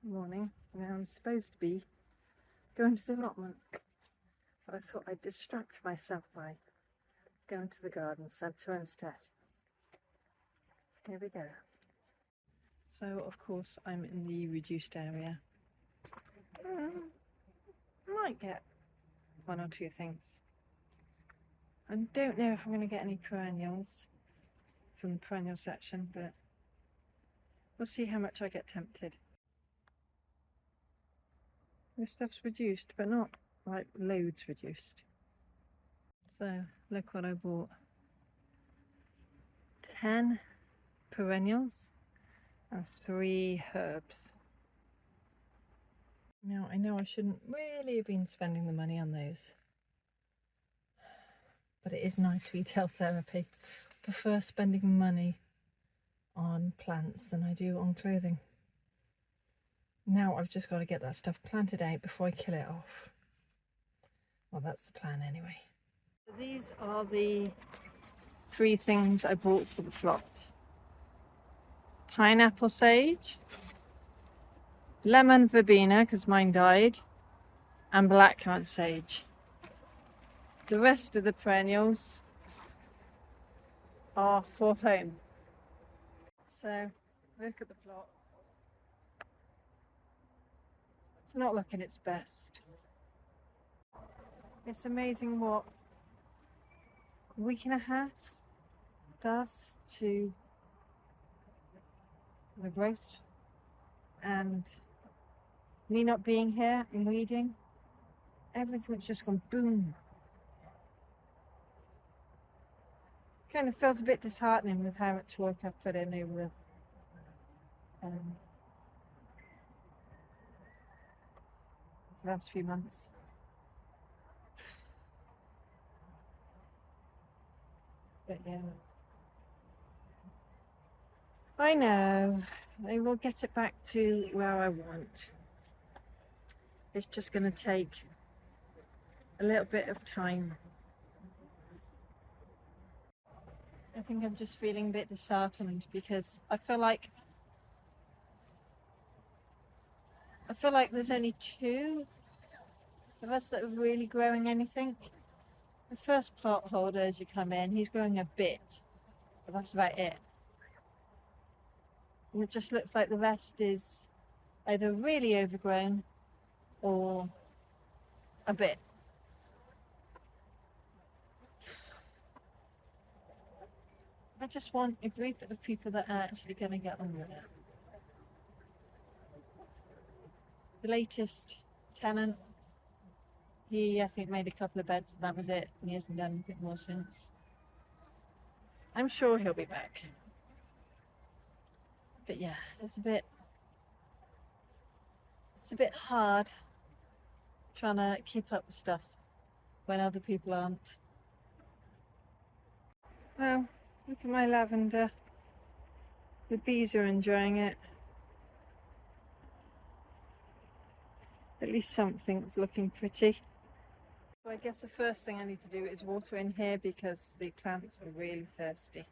Morning. Now I'm supposed to be going to the allotment, but I thought I'd distract myself by going to the garden centre instead. Here we go. So of course I'm in the reduced area. Might get one or two things. I don't know if I'm going to get any perennials from the perennial section, but we'll see how much I get tempted. This stuff's reduced, but not like loads reduced. So look what I bought. 10 perennials and 3 herbs. Now I know I shouldn't really have been spending the money on those, but it is nice retail therapy. I prefer spending money on plants than I do on clothing. Now I've just got to get that stuff planted out before I kill it off. Well, that's the plan anyway. So these are the 3 things I bought for the plot. Pineapple sage, lemon verbena because mine died, and blackcurrant sage. The rest of the perennials are for home. So look at the plot. It's not looking its best. It's amazing what a week and a half does to the growth, and me not being here and weeding, everything's just gone boom. Kind of feels a bit disheartening with how much work I've put in over the last few months. But yeah, I know I will get it back to where I want. It's just going to take a little bit of time. I think I'm just feeling a bit disheartened because I feel like there's only 2 of us that are really growing anything. The first plot holder, as you come in, he's growing a bit, but that's about it. And it just looks like the rest is either really overgrown or a bit. I just want a group of people that are actually going to get on with it. The latest tenant, he I think made a couple of beds and that was it, and he hasn't done anything more since. I'm sure he'll be back. But yeah, it's a bit hard trying to keep up with stuff when other people aren't. Well, look at my lavender. The bees are enjoying it. At least something's looking pretty. So I guess the first thing I need to do is water in here because the plants are really thirsty.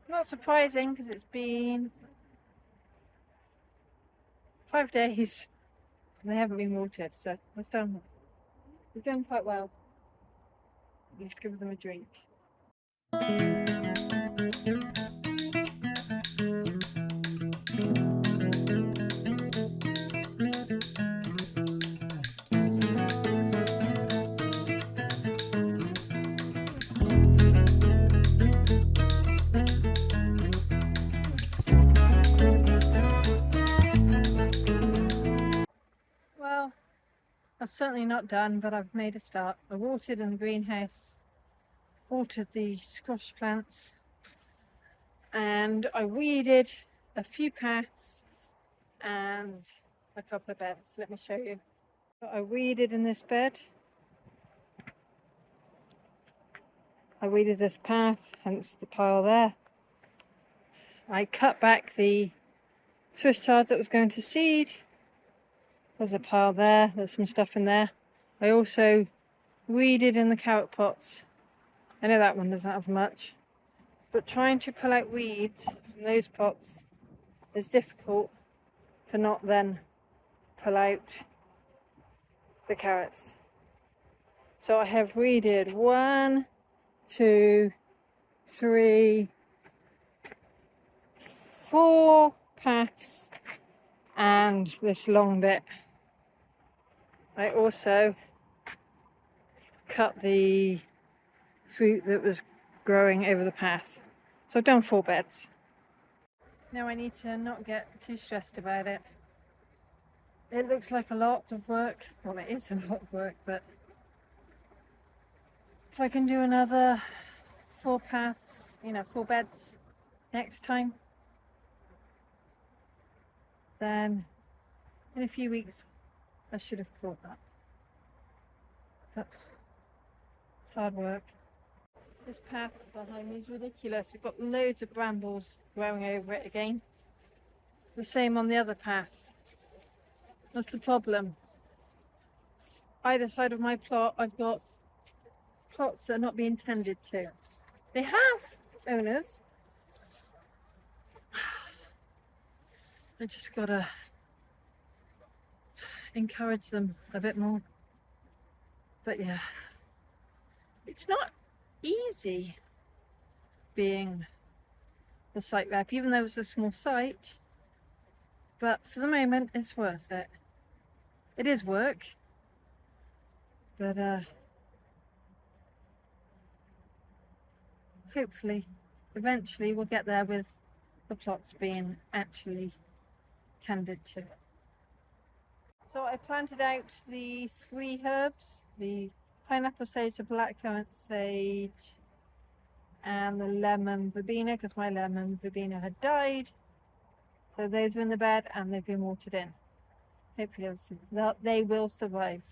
Not surprising because it's been 5 days and they haven't been watered, so we've done quite well. Let's give them a drink. Well, that's certainly not done, but I've made a start. I watered in the greenhouse, watered the squash plants, and I weeded a few paths and a couple of beds. Let me show you. I weeded in this bed. I weeded this path, hence the pile there. I cut back the Swiss chard that was going to seed. There's a pile there, there's some stuff in there. I also weeded in the carrot pots. I know that one doesn't have much, but trying to pull out weeds from those pots is difficult to not then pull out the carrots. So I have weeded 1, 2, 3, 4 paths and this long bit. I also cut the fruit that was growing over the path. So I've done 4 beds. Now I need to not get too stressed about it. It looks like a lot of work. Well, it is a lot of work, but if I can do another 4 paths, 4 beds next time, then in a few weeks I should have caught that. But it's hard work. This path behind me is ridiculous. It's got loads of brambles growing over it again. The same on the other path. That's the problem. Either side of my plot, I've got plots that are not being tended to. They have owners. I just gotta encourage them a bit more. But yeah, it's not easy being the site rep, even though it's a small site. But for the moment, it's worth it. It is work, but hopefully, eventually we'll get there with the plots being actually tended to. So I planted out the 3 herbs, the pineapple sage, the blackcurrant sage, and the lemon verbena, because my lemon verbena had died. So those are in the bed and they've been watered in. Hopefully they will survive.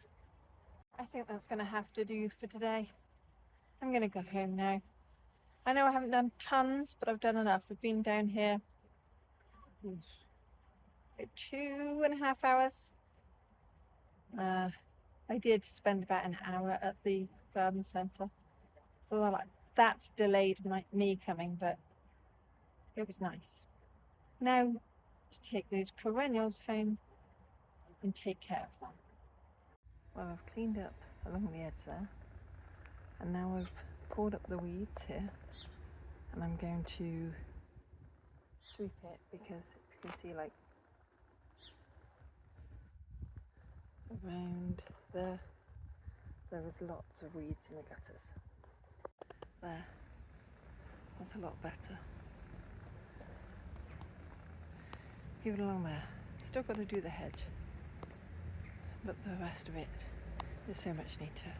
I think that's going to have to do for today. I'm going to go home now. I know I haven't done tons, but I've done enough. I've been down here 2.5 hours. I did spend about an hour at the garden centre. So that delayed me coming, but it was nice. Now to take those perennials home and take care of them. Well, I've cleaned up along the edge there, and now I've pulled up the weeds here, and I'm going to sweep it because you can see around there is lots of weeds in the gutters. That's a lot better. Even along there, still got to do the hedge, but the rest of it, there's so much need to